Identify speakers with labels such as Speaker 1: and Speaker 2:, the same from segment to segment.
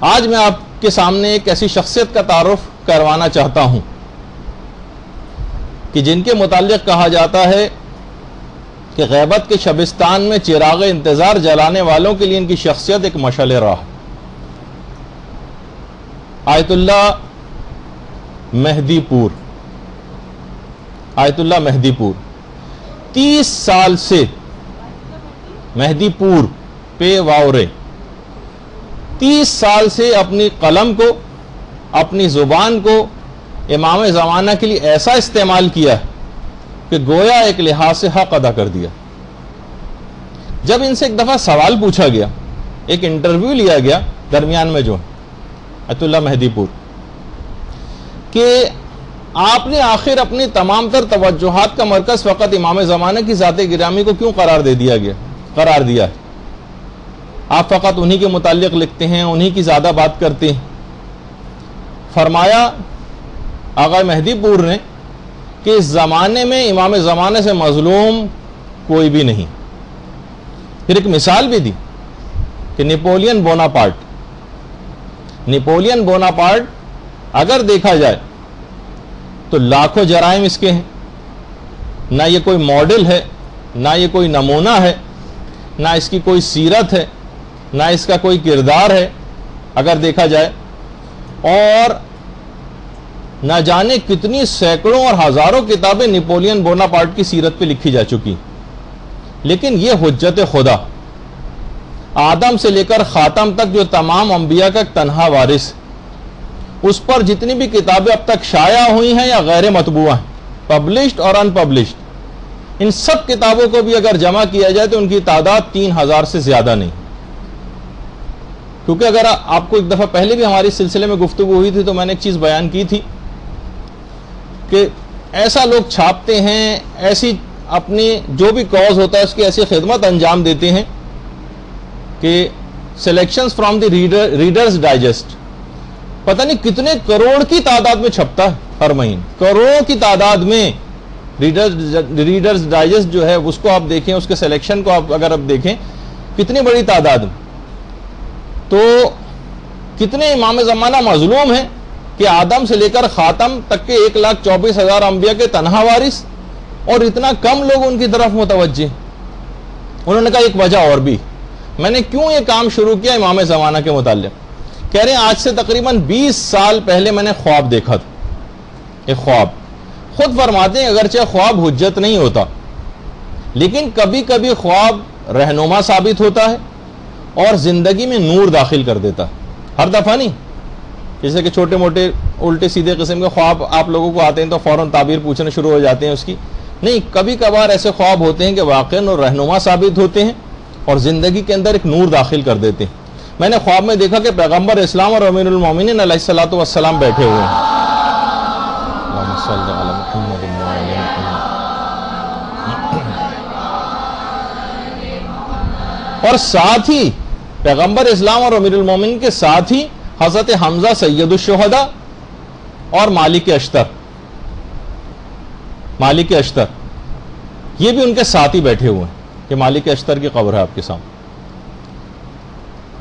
Speaker 1: آج میں آپ کے سامنے ایک ایسی شخصیت کا تعارف کروانا چاہتا ہوں کہ جن کے متعلق کہا جاتا ہے کہ غیبت کے شبستان میں چراغ انتظار جلانے والوں کے لیے ان کی شخصیت ایک مشعل راہ. آیت اللہ مہدی پور، آیت اللہ مہدی پور 30 سال سے، مہدی پور پے واورے، 30 سال سے اپنی قلم کو، اپنی زبان کو امام زمانہ کے لیے ایسا استعمال کیا کہ گویا ایک لحاظ سے حق ادا کر دیا. جب ان سے ایک دفعہ سوال پوچھا گیا، ایک انٹرویو لیا گیا درمیان میں جو آیت اللہ مہدی پور، کہ آپ نے آخر اپنی تمام تر توجہات کا مرکز فقط امام زمانہ کی ذات گرامی کو کیوں قرار دیا ہے؟ آپ فقط انہی کے متعلق لکھتے ہیں، انہی کی زیادہ بات کرتے ہیں. فرمایا آقا مہدی پور نے کہ اس زمانے میں امام زمانے سے مظلوم کوئی بھی نہیں. پھر ایک مثال بھی دی کہ نیپولین بوناپارٹ اگر دیکھا جائے تو لاکھوں جرائم اس کے ہیں، نہ یہ کوئی ماڈل ہے، نہ یہ کوئی نمونہ ہے، نہ اس کی کوئی سیرت ہے، نہ اس کا کوئی کردار ہے اگر دیکھا جائے، اور نہ جانے کتنی سینکڑوں اور ہزاروں کتابیں نیپولین بوناپارٹ کی سیرت پہ لکھی جا چکی. لیکن یہ حجت خدا، آدم سے لے کر خاتم تک جو تمام انبیاء کا ایک تنہا وارث، اس پر جتنی بھی کتابیں اب تک شائع ہوئی ہیں یا غیر مطبوعہ ہیں، پبلشڈ اور ان پبلشڈ، ان سب کتابوں کو بھی اگر جمع کیا جائے تو ان کی تعداد 3000 سے زیادہ نہیں. کیونکہ اگر آپ کو ایک دفعہ پہلے بھی ہماری سلسلے میں گفتگو ہوئی تھی تو میں نے ایک چیز بیان کی تھی کہ ایسا لوگ چھاپتے ہیں، ایسی اپنی جو بھی کاز ہوتا ہے اس کی ایسی خدمت انجام دیتے ہیں کہ selections from the Reader's Digest پتہ نہیں کتنے کروڑ کی تعداد میں چھپتا ہے ہر مہینے، کروڑوں کی تعداد میں. ریڈرز ڈائجسٹ جو ہے اس کو آپ دیکھیں، اس کے سلیکشن کو اگر آپ دیکھیں کتنی بڑی تعداد میں. تو کتنے امام زمانہ مظلوم ہیں کہ آدم سے لے کر خاتم تک کے 1,24,000 انبیاء کے تنہا وارث، اور اتنا کم لوگ ان کی طرف متوجہ. انہوں نے کہا ایک وجہ اور بھی، میں نے کیوں یہ کام شروع کیا امام زمانہ کے متعلق. کہہ رہے ہیں آج سے تقریباً 20 سال پہلے میں نے خواب دیکھا تھا. ایک خواب، خود فرماتے ہیں اگرچہ خواب حجت نہیں ہوتا لیکن کبھی کبھی خواب رہنما ثابت ہوتا ہے اور زندگی میں نور داخل کر دیتا. ہر دفعہ نہیں، جیسے کہ چھوٹے موٹے الٹے سیدھے قسم کے خواب آپ لوگوں کو آتے ہیں تو فوراً تعبیر پوچھنا شروع ہو جاتے ہیں اس کی. نہیں، کبھی کبھار ایسے خواب ہوتے ہیں کہ واقعاً اور رہنما ثابت ہوتے ہیں اور زندگی کے اندر ایک نور داخل کر دیتے ہیں. میں نے خواب میں دیکھا کہ پیغمبر اسلام اور امیر المومنین علیہ الصلوۃ والسلام بیٹھے ہوئے ہیں. اور ساتھ ہی پیغمبر اسلام اور امیر المومنین کے ساتھ ہی حضرت حمزہ سید الشہداء اور مالک اشتر یہ بھی ان کے ساتھ ہی بیٹھے ہوئے ہیں کہ مالک اشتر کی قبر ہے آپ کے سامنے.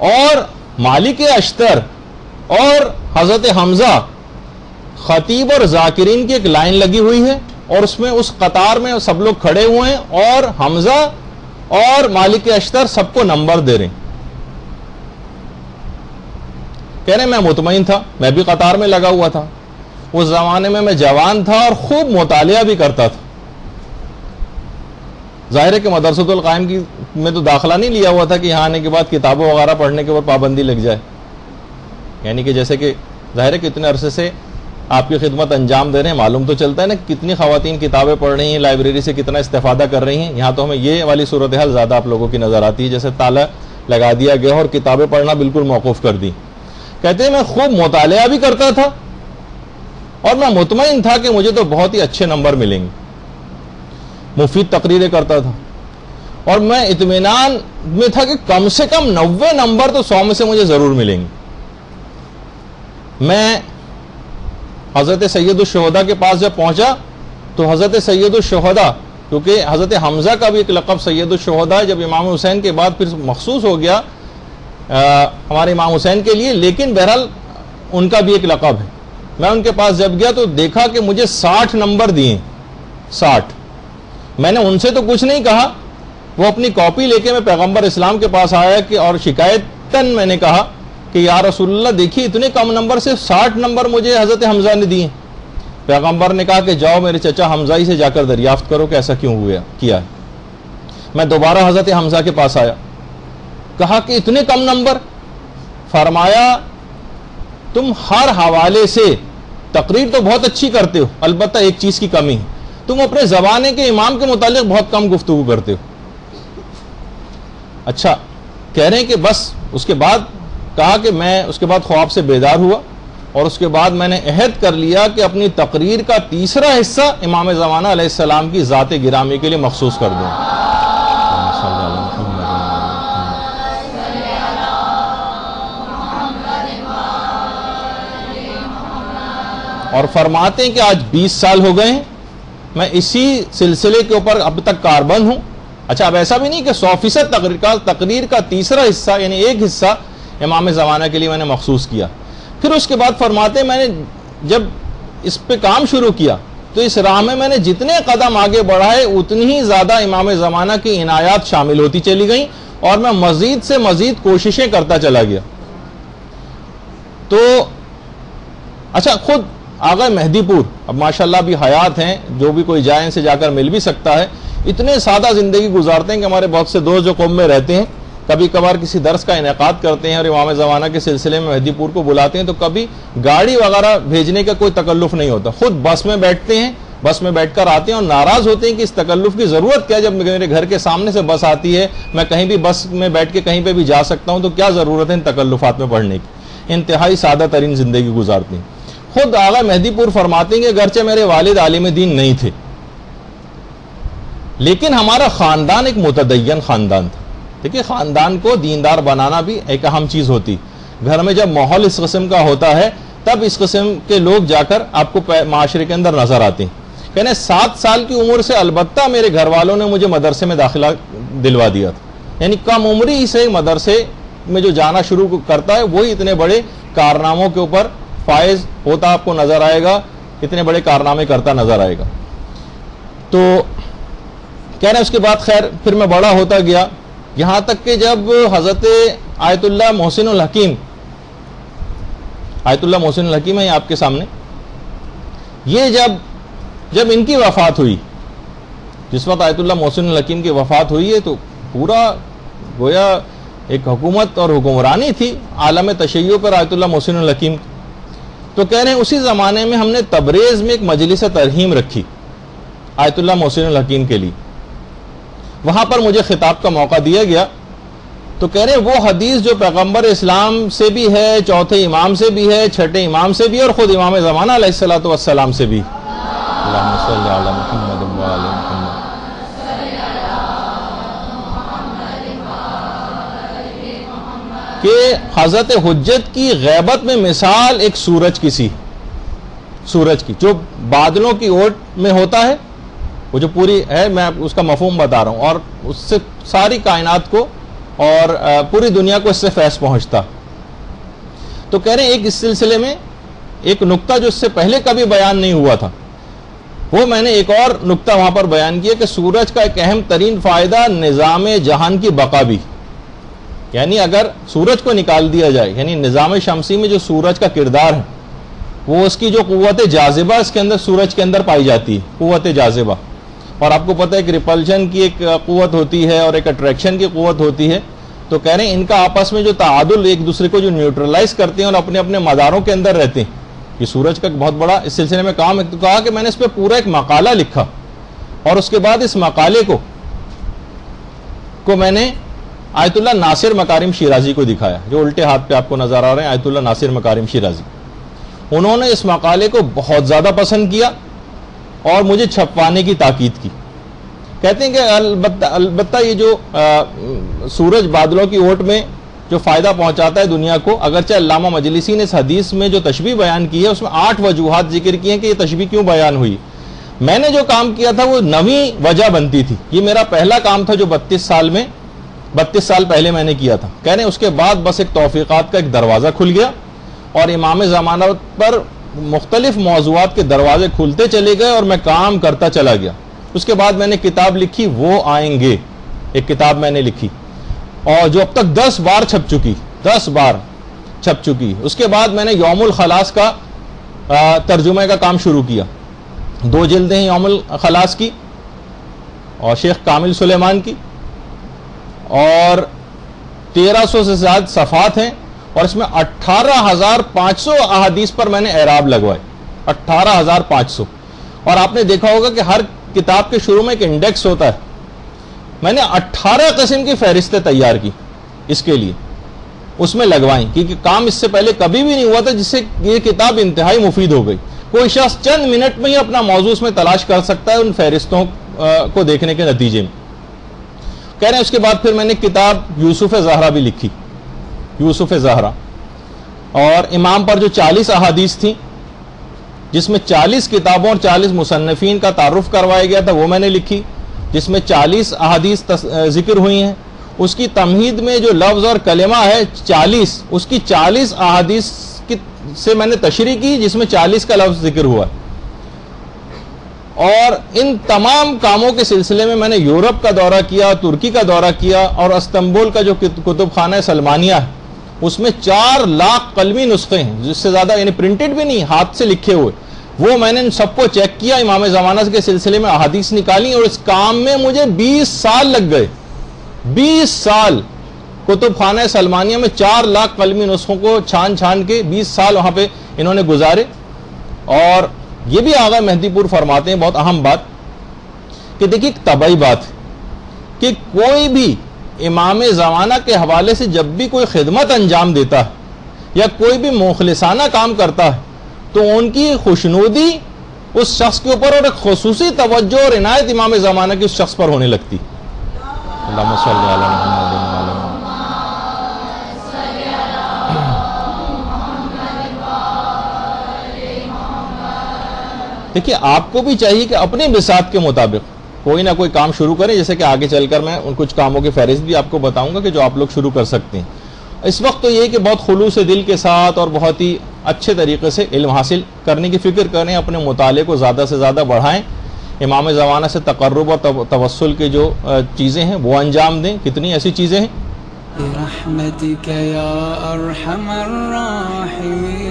Speaker 1: اور مالک اشتر اور حضرت حمزہ خطیب اور ذاکرین کی ایک لائن لگی ہوئی ہے اور اس میں اس قطار میں سب لوگ کھڑے ہوئے ہیں اور حمزہ اور مالک اشتر سب کو نمبر دے رہے ہیں. کہہ رہے میں مطمئن تھا، میں بھی قطار میں لگا ہوا تھا. اس زمانے میں جوان تھا اور خوب مطالعہ بھی کرتا تھا. ظاہر ہے کہ مدرسۃ القائم کی میں تو داخلہ نہیں لیا ہوا تھا کہ یہاں آنے کے بعد کتابوں وغیرہ پڑھنے کے اوپر پابندی لگ جائے. یعنی کہ جیسے کہ ظاہر ہے کہ اتنے عرصے سے آپ کی خدمت انجام دے رہے ہیں، معلوم تو چلتا ہے نا کتنی خواتین کتابیں پڑھ رہی ہیں، لائبریری سے کتنا استفادہ کر رہی ہیں. یہاں تو ہمیں یہ والی صورتحال زیادہ آپ لوگوں کی نظر آتی ہے، جیسے تالا لگا دیا گیا اور کتابیں پڑھنا بالکل موقوف کر دی. کہتے ہیں میں خوب مطالعہ بھی کرتا تھا اور میں مطمئن تھا کہ مجھے تو بہت ہی اچھے نمبر ملیں گے. مفید تقریریں کرتا تھا اور میں اطمینان میں تھا کہ کم سے کم 90 نمبر تو 100 میں سے مجھے ضرور ملیں گے. میں حضرت سید الشہداء کے پاس جب پہنچا تو حضرت سید الشہداء، کیونکہ حضرت حمزہ کا بھی ایک لقب سید الشہداء جب امام حسین کے بعد پھر مخصوص ہو گیا ہمارے امام حسین کے لیے، لیکن بہرحال ان کا بھی ایک لقب ہے۔ میں ان کے پاس جب گیا تو دیکھا کہ مجھے 60 نمبر دیے، 60۔ میں نے ان سے تو کچھ نہیں کہا، وہ اپنی کاپی لے کے میں پیغمبر اسلام کے پاس آیا کہ اور شکایتاً میں نے کہا کہ یا رسول اللہ دیکھیے اتنے کم نمبر سے 60 نمبر مجھے حضرت حمزہ نے دیے۔ پیغمبر نے کہا کہ جاؤ میرے چچا حمزہ ہی سے جا کر دریافت کرو کہ ایسا کیوں کیا ہے۔ میں دوبارہ حضرت حمزہ کے پاس آیا، کہا کہ اتنے کم نمبر؟ فرمایا تم ہر حوالے سے تقریر تو بہت اچھی کرتے ہو، البتہ ایک چیز کی کمی ہے، تم اپنے زمانے کے امام کے متعلق بہت کم گفتگو کرتے ہو۔ اچھا، کہہ رہے ہیں کہ بس اس کے بعد کہا کہ میں اس کے بعد خواب سے بیدار ہوا اور اس کے بعد میں نے عہد کر لیا کہ اپنی تقریر کا تیسرا حصہ امام زمانہ علیہ السلام کی ذات گرامی کے لیے مخصوص کر دوں۔ اور فرماتے ہیں کہ آج 20 سال ہو گئے ہیں میں اسی سلسلے کے اوپر اب تک کاربند ہوں۔ اچھا، اب ایسا بھی نہیں کہ 100% تقریر کا تیسرا حصہ یعنی ایک حصہ امام زمانہ کے لیے میں نے مخصوص کیا۔ پھر اس کے بعد فرماتے ہیں میں نے جب اس پہ کام شروع کیا تو اس راہ میں نے جتنے قدم آگے بڑھائے اتنی ہی زیادہ امام زمانہ کی عنایات شامل ہوتی چلی گئیں اور میں مزید سے مزید کوششیں کرتا چلا گیا۔ تو اچھا، خود آغا مہدی پور اب ماشاءاللہ بھی حیات ہیں، جو بھی کوئی جائے ان سے جا کر مل بھی سکتا ہے، اتنے سادہ زندگی گزارتے ہیں کہ ہمارے بہت سے دوست جو قوم میں رہتے ہیں کبھی کبھار کسی درس کا انعقاد کرتے ہیں اور امام زمانہ کے سلسلے میں مہدی پور کو بلاتے ہیں تو کبھی گاڑی وغیرہ بھیجنے کا کوئی تکلف نہیں ہوتا، خود بس میں بیٹھتے ہیں، بس میں بیٹھ کر آتے ہیں اور ناراض ہوتے ہیں کہ اس تکلف کی ضرورت کیا، جب میرے گھر کے سامنے سے بس آتی ہے میں کہیں بھی بس میں بیٹھ کے کہیں پہ بھی جا سکتا ہوں، تو کیا ضرورت ہے ان تکلفات میں پڑھنے کی۔ انتہائی سادہ ترین زندگی گزارتے ہیں۔ خود آغا مہدی پور فرماتے ہیں کہ اگرچہ میرے والد عالم دین نہیں تھے لیکن ہمارا خاندان ایک متدین خاندان تھا۔ دیکھیے، خاندان کو دیندار بنانا بھی ایک اہم چیز ہوتی، گھر میں جب ماحول اس قسم کا ہوتا ہے تب اس قسم کے لوگ جا کر آپ کو معاشرے کے اندر نظر آتے ہیں۔ کہنے 7 سال کی عمر سے البتہ میرے گھر والوں نے مجھے مدرسے میں داخلہ دلوا دیا تھا، یعنی کم عمری سے مدرسے میں جو جانا شروع کرتا ہے وہی اتنے بڑے کارناموں کے اوپر فائز ہوتا آپ کو نظر آئے گا، اتنے بڑے کارنامے کرتا نظر آئے گا۔ تو کہہ رہے ہیں اس کے بعد خیر پھر میں بڑا ہوتا گیا، یہاں تک کہ جب حضرت آیت اللہ محسن الحکیم، آیت اللہ محسن الحکیم ہے آپ کے سامنے، یہ جب ان کی وفات ہوئی، جس وقت آیت اللہ محسن الحکیم کی وفات ہوئی ہے تو پورا گویا ایک حکومت اور حکمرانی تھی عالم تشیع پر آیت اللہ محسن الحکیم۔ تو کہہ رہے ہیں اسی زمانے میں ہم نے تبریز میں ایک مجلس ترحیم رکھی آیت اللہ محسن الحکیم کے لیے، وہاں پر مجھے خطاب کا موقع دیا گیا۔ تو کہہ رہے ہیں وہ حدیث جو پیغمبر اسلام سے بھی ہے، چوتھے امام سے بھی ہے، چھٹے امام سے بھی ہے اور خود امام زمانہ علیہ السلام سے بھی، اللہم صلی علی محمد و علی محمد، کہ حضرت حجت کی غیبت میں مثال ایک سورج کی جو بادلوں کی اوٹ میں ہوتا ہے، وہ جو پوری ہے، میں اس کا مفہوم بتا رہا ہوں، اور اس سے ساری کائنات کو اور پوری دنیا کو اس سے فیض پہنچتا۔ تو کہہ رہے ہیں ایک اس سلسلے میں ایک نقطہ جو اس سے پہلے کبھی بیان نہیں ہوا تھا، وہ میں نے ایک اور نقطہ وہاں پر بیان کیا کہ سورج کا ایک اہم ترین فائدہ نظام جہان کی بقا بھی، یعنی اگر سورج کو نکال دیا جائے، یعنی نظام شمسی میں جو سورج کا کردار ہے وہ اس کی جو قوت جاذبہ اس کے اندر سورج کے اندر پائی جاتی ہے، قوت جاذبہ، اور آپ کو پتہ ہے کہ ریپلشن کی ایک قوت ہوتی ہے اور ایک اٹریکشن کی قوت ہوتی ہے۔ تو کہہ رہے ہیں ان کا آپس میں جو تعادل، ایک دوسرے کو جو نیوٹرلائز کرتے ہیں اور اپنے اپنے مداروں کے اندر رہتے ہیں، یہ سورج کا ایک بہت بڑا اس سلسلے میں کام ہے۔ تو کہا کہ میں نے اس پہ پورا ایک مقالہ لکھا اور اس کے بعد اس مقالے کو میں نے آیت اللہ ناصر مکارم شیرازی کو دکھایا، جو الٹے ہاتھ پہ آپ کو نظر آ رہے ہیں، آیت اللہ ناصر مکارم شیرازی۔ انہوں نے اس مقالے کو بہت زیادہ پسند کیا اور مجھے چھپوانے کی تاکید کی۔ کہتے ہیں کہ البتہ یہ جو سورج بادلوں کی اوٹ میں جو فائدہ پہنچاتا ہے دنیا کو، اگرچہ علامہ مجلسی نے اس حدیث میں جو تشبیہ بیان کی ہے اس میں 8 وجوہات ذکر کی ہیں کہ یہ تشبیہ کیوں بیان ہوئی۔ میں نے جو کام کیا تھا وہ 9ویں وجہ بنتی تھی۔ یہ میرا پہلا کام تھا جو 32 سال میں 32 سال پہلے میں نے کیا تھا. کہہ رہے ہیں اس کے بعد بس ایک توفیقات کا ایک دروازہ کھل گیا اور امام زمانہ پر مختلف موضوعات کے دروازے کھلتے چلے گئے اور میں کام کرتا چلا گیا. اس کے بعد میں نے کتاب لکھی وہ آئیں گے، ایک کتاب میں نے لکھی اور جو اب تک 10 بار چھپ چکی، 10 بار چھپ چکی. اس کے بعد میں نے یوم الخلاص کا ترجمے کا کام شروع کیا. 2 جلدیں ہیں یوم الخلاص کی اور شیخ کامل سلیمان کی، اور 1300 سے زیادہ صفحات ہیں اور اس میں 18,500 احادیث پر میں نے اعراب لگوائے. 18,500. اور آپ نے دیکھا ہوگا کہ ہر کتاب کے شروع میں ایک انڈیکس ہوتا ہے. میں نے 18 قسم کی فہرستیں تیار کی اس کے لیے، اس میں لگوائیں، کیونکہ کام اس سے پہلے کبھی بھی نہیں ہوا تھا جس سے یہ کتاب انتہائی مفید ہو گئی. کوئی شخص چند منٹ میں ہی اپنا موضوع اس میں تلاش کر سکتا ہے ان فہرستوں کو دیکھنے کے نتیجے میں. کہہ رہے ہیں اس کے بعد پھر میں نے کتاب یوسف زہرا بھی لکھی، یوسف زہرا، اور امام پر جو 40 احادیث تھیں جس میں 40 کتابوں اور 40 مصنفین کا تعارف کروایا گیا تھا وہ میں نے لکھی، جس میں 40 احادیث ذکر ہوئی ہیں. اس کی تمہید میں جو لفظ اور کلمہ ہے 40، اس کی 40 احادیث سے میں نے تشریح کی جس میں 40 کا لفظ ذکر ہوا. اور ان تمام کاموں کے سلسلے میں نے یورپ کا دورہ کیا، ترکی کا دورہ کیا، اور استنبول کا جو کتب خانہ سلمانیہ ہے اس میں 4 لاکھ قلمی نسخے ہیں، جس سے زیادہ، یعنی پرنٹڈ بھی نہیں، ہاتھ سے لکھے ہوئے. وہ میں نے ان سب کو چیک کیا، امام زمانہ کے سلسلے میں احادیث نکالی، اور اس کام میں مجھے 20 سال لگ گئے. 20 سال کتب خانہ سلمانیہ میں 4 لاکھ قلمی نسخوں کو چھان چھان کے 20 سال وہاں پہ انہوں نے گزارے. اور یہ بھی آغا مہدی پور فرماتے ہیں بہت اہم بات کہ دیکھیے ایک طبعی بات ہے کہ کوئی بھی امام زمانہ کے حوالے سے جب بھی کوئی خدمت انجام دیتا ہے یا کوئی بھی مخلصانہ کام کرتا ہے تو ان کی خوشنودی اس شخص کے اوپر اور ایک خصوصی توجہ اور عنایت امام زمانہ کی اس شخص پر ہونے لگتی. اللہم صلی علی محمد. دیکھیے آپ کو بھی چاہیے کہ اپنے بساط کے مطابق کوئی نہ کوئی کام شروع کریں، جیسے کہ آگے چل کر میں ان کچھ کاموں کی فہرست بھی آپ کو بتاؤں گا کہ جو آپ لوگ شروع کر سکتے ہیں. اس وقت تو یہ کہ بہت خلوص دل کے ساتھ اور بہت ہی اچھے طریقے سے علم حاصل کرنے کی فکر کریں، اپنے مطالعے کو زیادہ سے زیادہ بڑھائیں، امام زمانہ سے تقرب اور توسل کے جو چیزیں ہیں وہ انجام دیں. کتنی ایسی چیزیں ہیں.
Speaker 2: برحمتك يا أرحم الراحمين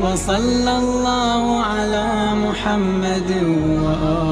Speaker 2: وصلى الله على محمد وآله